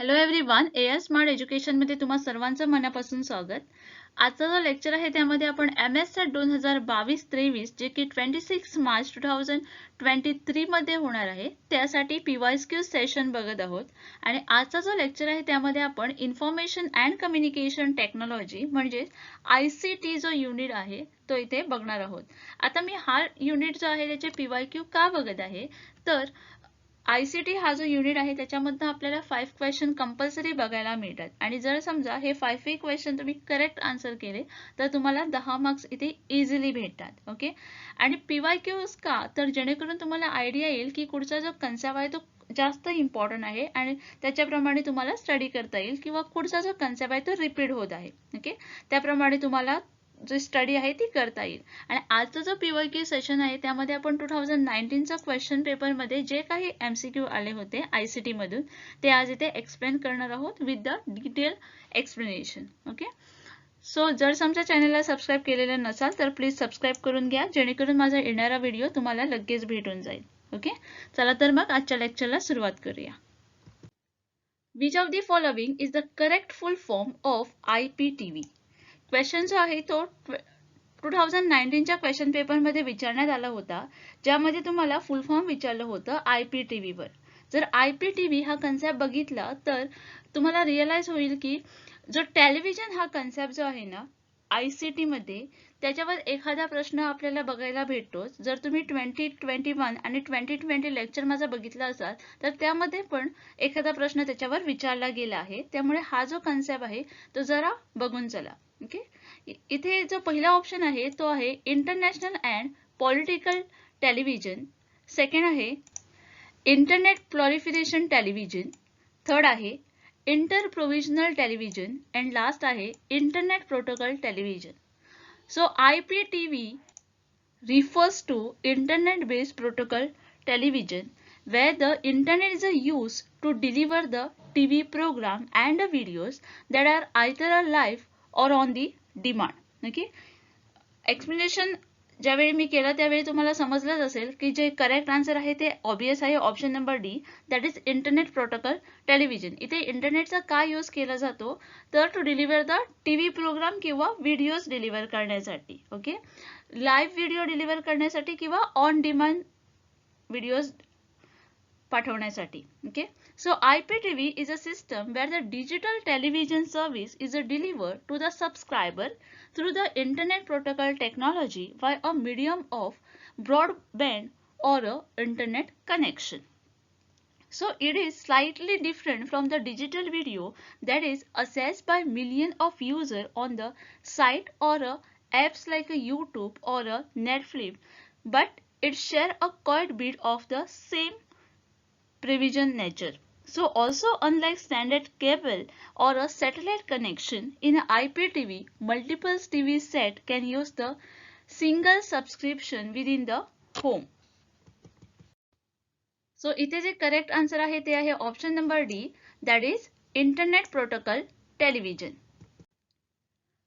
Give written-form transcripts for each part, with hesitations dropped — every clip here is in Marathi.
हॅलो एव्हरीवन, एआर स्मार्ट एज्युकेशनमध्ये तुम्हा सर्वांचं मनापासून स्वागत. आजचा जो लेक्चर आहे त्यामध्ये आपण MS सेट 2022-23 जे की 26 मार्च 2023 मध्ये होणार आहे त्यासाठी PYQ सेशन बघत आहोत. आणि आजचा जो लेक्चर आहे त्यामध्ये आपण इन्फॉर्मेशन अँड कम्युनिकेशन टेक्नॉलॉजी म्हणजे ICT जो युनिट आहे तो इथे बघणार आहोत. आता मी हा युनिट जो आहे त्याचे PYQ का बघत आहे तर ICT हा जो युनिट आहे त्याच्यामध्ये आपल्याला 5 क्वेश्चन कंपल्सरी बघायला मिळतात आणि जर समजा हे 5 क्वेश्चन तुम्ही करेक्ट आन्सर केले तर तुम्हाला 10 मार्क्स इथे इझिली भेटतात. ओके, आणि PYQs का तर जेणेकरून तुम्हाला आयडिया येईल की पुढचा जो कन्सेप्ट आहे तो जास्त इम्पॉर्टंट आहे आणि त्याच्याप्रमाणे तुम्हाला स्टडी करता येईल किंवा पुढचा जो कन्सेप्ट आहे तो रिपीट होत आहे. ओके, त्याप्रमाणे तुम्हाला जो स्टडी आहे ती करता येईल. आणि आजचा जो PYQ सेशन आहे त्यामध्ये आपण 2019चा क्वेश्चन पेपरमध्ये जे काही MCQ आले होते ICT मधून ते आज इथे एक्सप्लेन करणार आहोत with the detail explanation. Okay, so जर समजा चॅनलला सबस्क्राईब केलेलं नसाल तर प्लीज सबस्क्राईब करून घ्या जेणेकरून माझा येणारा व्हिडिओ तुम्हाला लगेच भेटून जाईल. ओके, चला तर मग आजच्या लेक्चरला सुरुवात करूया. Which of the following is the correct full form of IPTV? Question जो आहे तो 2019च्या क्वेश्चन पेपरमध्ये विचारण्यात आला होता ज्यामध्ये तुम्हाला फुल फॉर्म विचारलं होतं IPTV वर. जर IPTV हा कन्सेप्ट बघितला तर तुम्हाला रिअलाइज होईल की जो टेलिव्हिजन हा कन्सेप्ट जो आहे ना ICT मध्ये त्याच्यावर एखादा प्रश्न आपल्याला बघायला भेटतो. जर तुम्ही 2021 आणि 2020 लेक्चर माझा बघितला असाल तर त्यामध्ये पण एखादा प्रश्न त्याच्यावर विचारला गेला आहे. त्यामुळे हा जो कन्सेप्ट आहे तो जरा बघून चला. ओके, इथे जो पहिला ऑप्शन आहे तो आहे international and political television, second आहे इंटरनेट प्लॉरिफिकेशन टेलिव्हिजन, थर्ड आहे inter provisional television and last आहे internet protocol television. So IPTV refers to internet based protocol television where the internet is used to deliver the TV program and the videos that are either live or on the demand. Okay, explanation ज्यावेळी मी केलं त्यावेळी तुम्हाला समजलंच असेल की जे करेक्ट आन्सर आहे ते ऑब्वियस आहे option number D, that is internet protocol television. इथे इंटरनेटचा काय यूज केला जातो तर to deliver the TV programme किंवा व्हिडिओज डिलिव्हर करण्यासाठी. ओके, लाईव्ह व्हिडिओ डिलिव्हर करण्यासाठी किंवा ऑन डिमांड व्हिडिओज पाठवण्यासाठी. Okay, so IPTV is a system where the digital television service is delivered to the subscriber through the internet protocol technology by a medium of broadband or a internet connection. So it is slightly different from the digital video that is accessed by millions of users on the site or apps like a YouTube or a Netflix, but it share a quite bit of the same provision nature. So also unlike standard cable or a satellite connection, in IPTV, multiple TV set can use the single subscription within the home. So इथे जे करेक्ट आन्सर आहे ते आहे option number D, that is internet protocol television.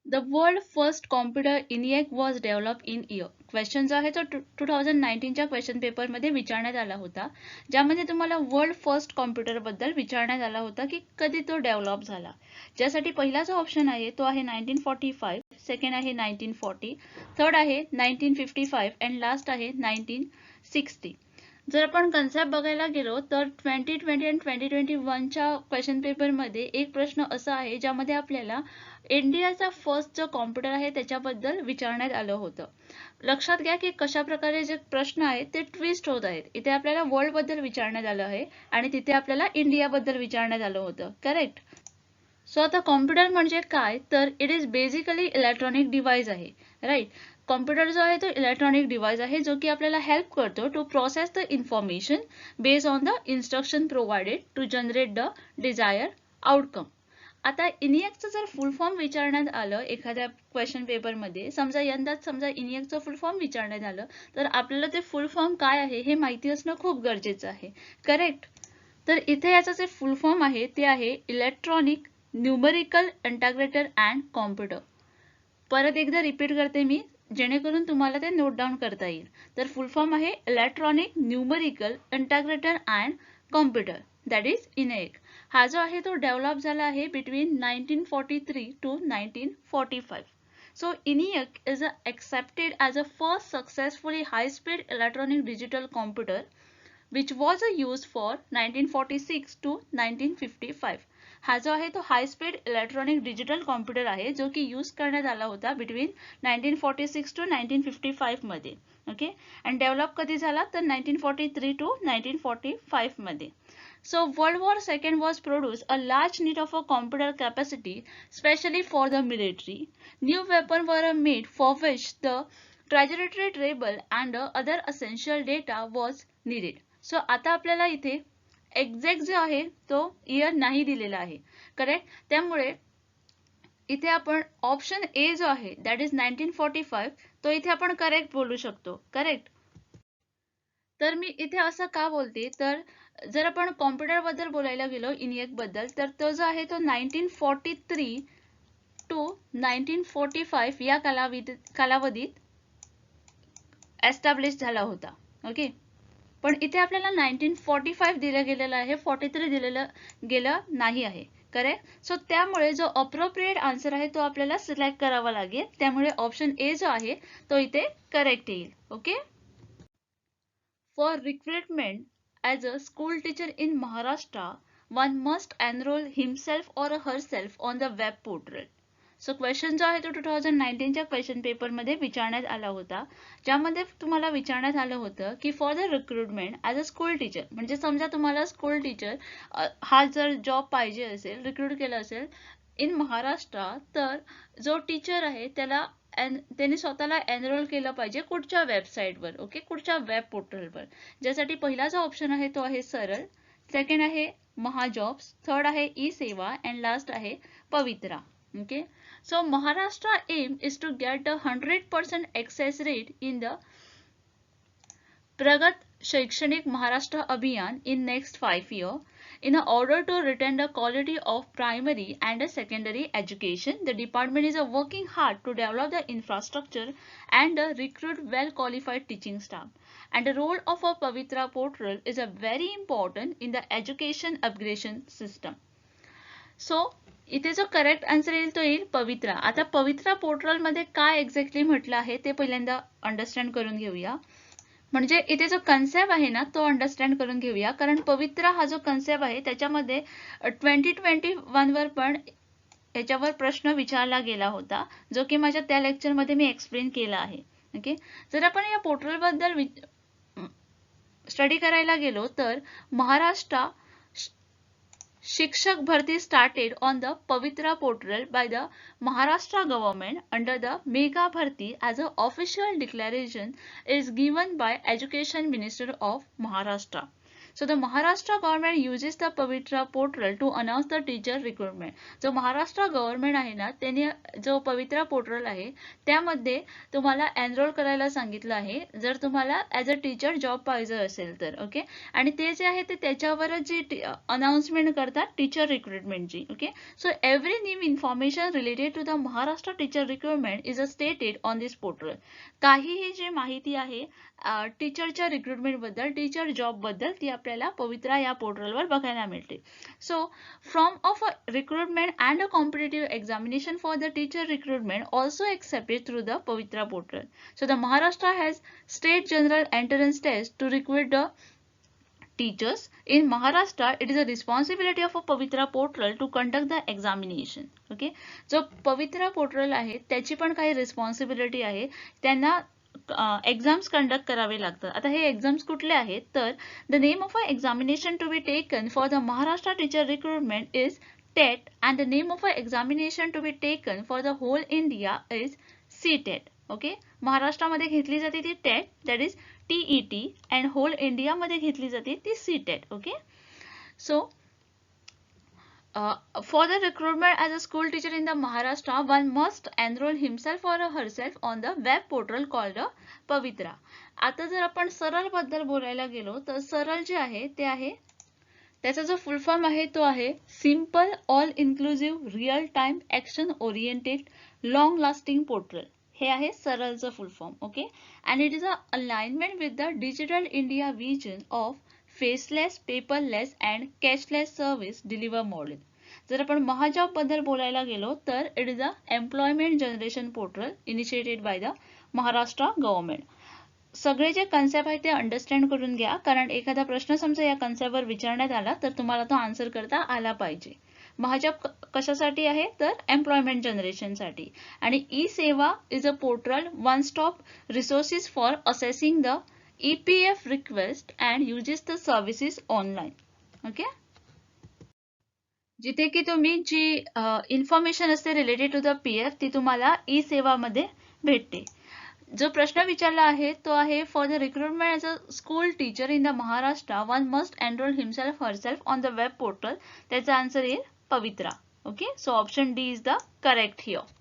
The world first computer ENIAC was developed in year. Question जो आहे तो 2019च्या क्वेश्चन पेपरमध्ये विचारण्यात आला होता ज्यामध्ये तुम्हाला वर्ल्ड फर्स्ट कॉम्प्युटर बद्दल विचारण्यात आला होता की कधी तो डेव्हलप झाला. ज्यासाठी पहिला जो ऑप्शन आहे तो आहे 1945, सेकंड आहे 1940, थर्ड आहे 1955 अँड लास्ट आहे 1960. जर आपण कन्सेप्ट बघायला गेलो तर 2020 आणि 2021च्या क्वेश्चन पेपरमध्ये एक प्रश्न असा आहे ज्यामध्ये आपल्याला इंडियाचा फर्स्ट जो कॉम्प्युटर आहे त्याच्याबद्दल विचारण्यात आलं होतं. लक्षात घ्या की कशा प्रकारे जे प्रश्न आहेत ते ट्विस्ट होत आहेत. इथे आपल्याला वर्ल्ड बद्दल विचारण्यात आलं आहे आणि तिथे आपल्याला इंडिया बद्दल विचारण्यात आलं होतं. करेक्ट. सो आता कॉम्प्युटर म्हणजे काय तर it is basically electronic device आहे. राईट, कॉम्प्युटर जो आहे तो इलेक्ट्रॉनिक डिव्हाइस आहे जो की आपल्याला हेल्प करतो to process the information based on the instruction provided to generate the desired outcome. आता इनिएकचं जर फुल फॉर्म विचारण्यात आलं एखाद्या क्वेश्चन पेपरमध्ये, समजा यंदाच समजा इनिएकचं फुल फॉर्म विचारण्यात आलं तर आपल्याला ते फुल फॉर्म काय आहे हे माहिती असणं खूप गरजेचं आहे. करेक्ट. तर इथे याचं जे फुल फॉर्म आहे ते आहे electronic numerical integrator and computer. परत एकदा रिपीट करते मी जेणेकरून तुम्हाला ते नोट डाऊन करता येईल. तर फुल फॉर्म आहे electronic numerical integrator and computer. That is ENIAC. हा जो आहे तो डेव्हलप झाला आहे between 1943 to 1945. So ENIAC is accepted as a first successfully high-speed electronic digital computer which was used for 1946 to 1955. हा जो आहे तो high speed electronic digital computer आहे जो की यूज करण्यात आला होता बिटवीन 1946 to 1955 मध्ये. ओके, आणि डेव्हलप कधी झाला तर 1943 to 1945 मध्ये. So World War II was produced a large need of a computer capacity, especially for the military. New weapons were made for which the trajectory table and other essential data was needed. So आता आपल्याला इथे एक्झॅक्ट जो आहे तो इयर नाही दिलेला आहे, करेक्ट. त्यामुळे इथे आपण ऑप्शन ए जो आहे दॅट इज 1945 तो इथे आपण करेक्ट बोलू शकतो, करेक्ट. तर मी इथे असं का बोलते तर जर आपण कॉम्प्युटर बद्दल बोलायला गेलो इनिएक बद्दल तर तो जो आहे तो 1943 to 1945 या कालावधीत एस्टॅब्लिश झाला होता. ओके, पण इथे आपल्याला 1945 दिलं गेलेलं आहे, 43 दिलेलं गेलं नाही आहे, करेक्ट. सो त्यामुळे जो अप्रोप्रिएट आन्सर आहे तो आपल्याला सिलेक्ट करावा लागेल. त्यामुळे ऑप्शन ए जो आहे तो इथे करेक्ट येईल. Okay. For recruitment as a school teacher in Maharashtra one must enroll himself और herself on the web portal. So question जो आहे तो 2019च्या क्वेश्चन पेपरमध्ये विचारण्यात आला होता, ज्यामध्ये तुम्हाला विचारण्यात आलं होतं की for the recruitment as a school teacher, म्हणजे समजा तुम्हाला स्कूल टीचर हा जर जॉब पाहिजे असेल, रिक्रूट केला असेल इन महाराष्ट्र, तर जो टीचर आहे त्याने स्वतःला एनरोल केलं पाहिजे कुठच्या वेबसाईटवर. ओके, कुठच्या वेब पोर्टलवर. ज्यासाठी पहिला जो ऑप्शन आहे तो आहे सरळ, सेकंड आहे महाजॉब्स, थर्ड आहे ई सेवा अँड लास्ट आहे पवित्रा. Okay, so Maharashtra aim is to get the 100% access rate in the Pragat Shaikshnik Maharashtra Abhiyan in next 5 years. In order to retain the quality of primary and secondary education, the department is working hard to develop the infrastructure and recruit well-qualified teaching staff. And the role of a Pavitra portal is very important in the education upgradation system. So इथे जो करेक्ट आन्सर येईल तो येईल पवित्रा. आता पवित्रा पोर्टल मध्ये काय एक्झॅक्टली म्हटलं आहे ते पहिल्यांदा अंडरस्टँड करून घेऊया. म्हणजे इथे जो कन्सेप्ट आहे ना तो अंडरस्टँड करून घेऊया, कारण पवित्रा हा जो कन्सेप्ट आहे त्याच्यामध्ये 2021 वर पण याच्यावर प्रश्न विचारला गेला होता, जो की माझ्या त्या लेक्चर मध्ये मी एक्सप्लेन केला आहे. ओके, जर आपण या पोर्टल बद्दल स्टडी करायला गेलो तर Maharashtra Shikshak Bharti started on the Pavitra portal by the Maharashtra government under the Mega Bharti as an official declaration is given by Education Minister of Maharashtra. So the Maharashtra government uses the Pavitra portal to announce the teacher recruitment. जो महाराष्ट्र गव्हर्नमेंट आहे ना त्याने जो पवित्रा पोर्टल आहे त्यामध्ये तुम्हाला एनरोल करायला सांगितलं आहे जर तुम्हाला ॲज अ टीचर जॉब पाहिजे असेल तर. ओके, आणि ते जे आहे ते त्याच्यावरच जी अनाउन्समेंट करतात टीचर रिक्रुटमेंटची. Okay, so every new information related to the Maharashtra teacher recruitment is stated on this portal. काहीही जी माहिती आहे टीचरच्या रिक्रुटमेंट बद्दल, टीचर जॉब बद्दल, ती आपल्याला पवित्रा या पोर्टलवर बघायला मिळते. So from of a recruitment and a competitive examination for the teacher recruitment also accepted through the Pavitra portal. So the Maharashtra has state general entrance test to recruit the teachers. In Maharashtra, it is a responsibility of a Pavitra portal to conduct the examination. Okay, जो पवित्रा पोर्टल आहे त्याची पण काही रिस्पॉन्सिबिलिटी आहे, त्यांना एक्झाम्स कंडक्ट करावे लागतात. आता हे एक्झाम्स कुठले आहेत तर the name of a examination to be taken for the Maharashtra teacher recruitment is TET and the name of a examination to be taken for the whole India is CTET. Okay, महाराष्ट्रामध्ये घेतली जाते ती TET, that is TET, and whole इंडियामध्ये घेतली जाते ती CTET. Okay, so for the recruitment as a school teacher in the Maharashtra, one must enroll himself or herself on the web portal called Pavitra. आता जर आपण सरळ बद्दल बोलायला गेलो तर सरळ जे आहे ते आहे, त्याचा जो फुल फॉर्म आहे तो आहे simple all inclusive real time action oriented long lasting portal. हे आहे सरळचं full form. Okay, and it is a alignment with the digital India vision of faceless, paperless and cashless service deliver model. जर आपण महाजॉब बद्दल बोलायला गेलो तर it is a employment generation portal initiated by the Maharashtra government. सगळे जे कन्सेप्ट आहे ते अंडरस्टँड करून घ्या, कारण एखादा प्रश्न समजा या कन्सेप्टवर विचारण्यात आला तर तुम्हाला तो आन्सर करता आला पाहिजे. महाजॉब कशासाठी आहे तर एम्प्लॉयमेंट जनरेशनसाठी. आणि ई सेवा is a portal one stop resources for assessing the EPF request and uses the services online. Okay, जिथे की तुम्ही जी इन्फॉर्मेशन असते रिलेटेड टू द PF ती तुम्हाला ई सेवामध्ये भेटते. जो प्रश्न विचारला आहे तो आहे for the recruitment as a school teacher in the Maharashtra one must enroll himself herself on the web portal. त्याचा आन्सर येईल Pavitra. Okay, so option D is the correct here.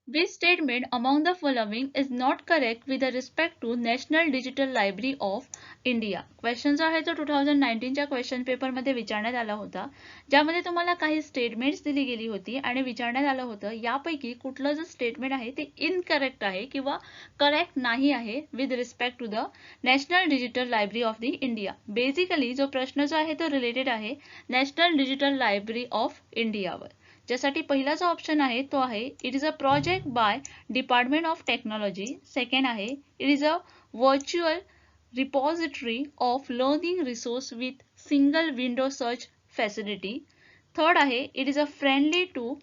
Which statement among the following is not correct with respect to National Digital Library of India? Question जो आहे तो 2019च्या क्वेश्चन पेपर मध्ये विचारण्यात आला होता, ज्यामध्ये तुम्हाला काही स्टेटमेंट्स दिली गेली होती आणि विचारण्यात आलं होतं यापैकी कुठलं जे स्टेटमेंट आहे ते इनकरेक्ट आहे किंवा करेक्ट नाही आहे with respect to the national digital library of the India. Basically जो प्रश्न जो आहे तो रिलेटेड आहे नॅशनल डिजिटल लायब्ररी ऑफ इंडियावर. ज्यासाठी पहिला जो ऑप्शन आहे तो आहे it is a project by department of technology. Second आहे it is a virtual repository of learning resource with single window search facility. Third आहे it is a friendly to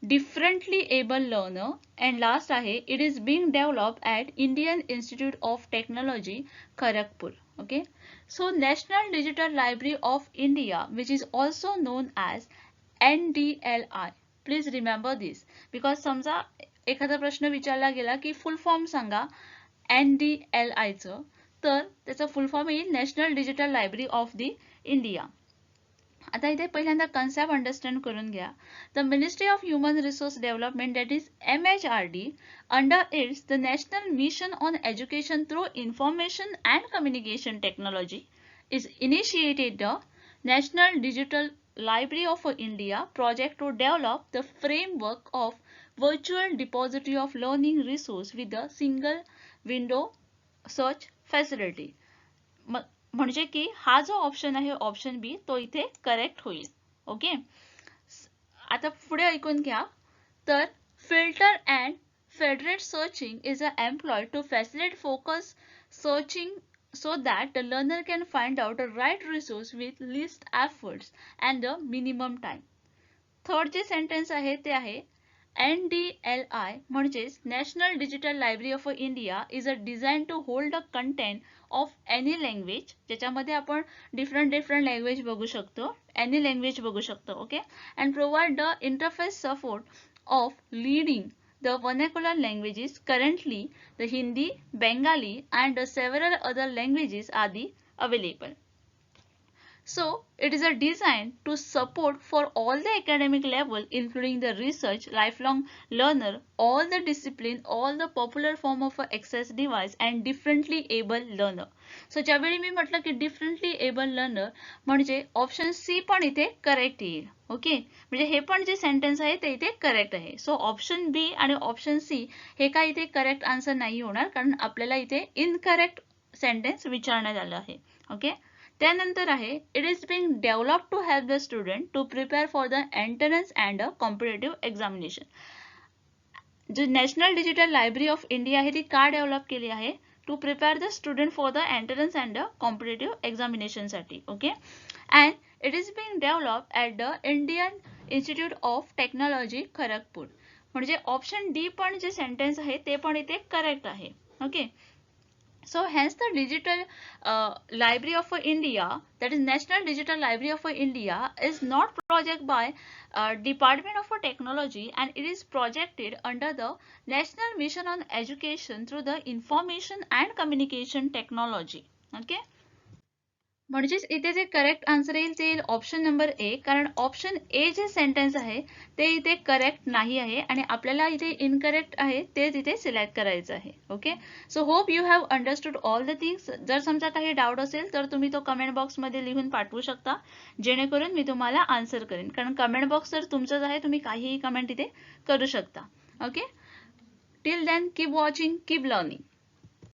differently able learner. And last आहे it is being developed at Indian institute of technology Kharagpur. Okay, so national digital library of India which is also non as NDLI. Please remember this, because समजा एखादा प्रश्न विचारला गेला की फुल फॉर्म सांगा NDLI चं, तर त्याचा फुल फॉर्म येईल national digital library of the India. आता इथे पहिल्यांदा कन्सेप्ट अंडरस्टँड करून घ्या. The ministry of human resource development that is MHRD under its the national mission on education through information and communication technology is initiated the National Digital Library of India project to develop the framework of virtual depository of learning resource with a single window search facility. म्हणजे की हा जो ऑप्शन आहे ऑप्शन बी तो इथे करेक्ट होईल. ओके, आता पुढे ऐकून घ्या. तर filter and federate searching is employed to facilitate focus searching so that the learner can find out the right resource with least efforts and the minimum time. Third जे सेंटेन्स आहे ते आहे NDLI म्हणजेच national digital library of India is a design to hold the content of any language. ज्याच्यामध्ये आपण डिफरंट लँग्वेज बघू शकतो, एनी लँग्वेज बघू शकतो. Okay, and provide the interface support of leading the vernacular languages. Currently the Hindi, Bengali and several other languages are available. So it is a design to support for all the academic level including the research, lifelong learner, all the discipline, all the popular form of access device and differently able learner. So ज्यावेळी मी म्हटलं की differently able learner म्हणजे ऑप्शन सी पण इथे करेक्ट येईल. ओके, म्हणजे हे पण जे सेंटेन्स आहे ते इथे करेक्ट आहे. सो ऑप्शन बी आणि ऑप्शन सी हे काय इथे करेक्ट आन्सर नाही होणार, कारण आपल्याला इथे इनकरेक्ट सेंटेन्स विचारण्यात आलं आहे. ओके, त्यानंतर आहे it is being develop to help the student to prepare for the entrance and a competitive examination. जो national digital library of India आहे ती का डेव्हलप केली आहे to prepare the student for the entrance and the competitive examination साठी. Okay, and it is being developed at the Indian Institute of Technology Kharagpur. म्हणजे ऑप्शन डी पण जे सेंटेन्स आहे ते पण इथे करेक्ट आहे. Okay, so hence the digital library of India, that is National Digital Library of India, is not project by Department of Technology and it is projected under the National Mission on Education through the Information and Communication Technology. Okay, म्हणजेच इथे जे करेक्ट आन्सर येईल ते येईल ऑप्शन नंबर ए, कारण ऑप्शन ए जे सेंटेन्स आहे ते इथे करेक्ट नाही आहे आणि आपल्याला इथे इनकरेक्ट आहे ते तिथे सिलेक्ट करायचं आहे. Okay, so hope you have understood all the things. जर समजा काही डाऊट असेल तर तुम्ही तो कमेंट बॉक्समध्ये लिहून पाठवू शकता, जेणेकरून मी तुम्हाला आन्सर करेन, कारण कमेंट बॉक्स तर तुमचंच आहे, तुम्ही काहीही कमेंट इथे करू शकता. Okay, till then keep watching, keep learning.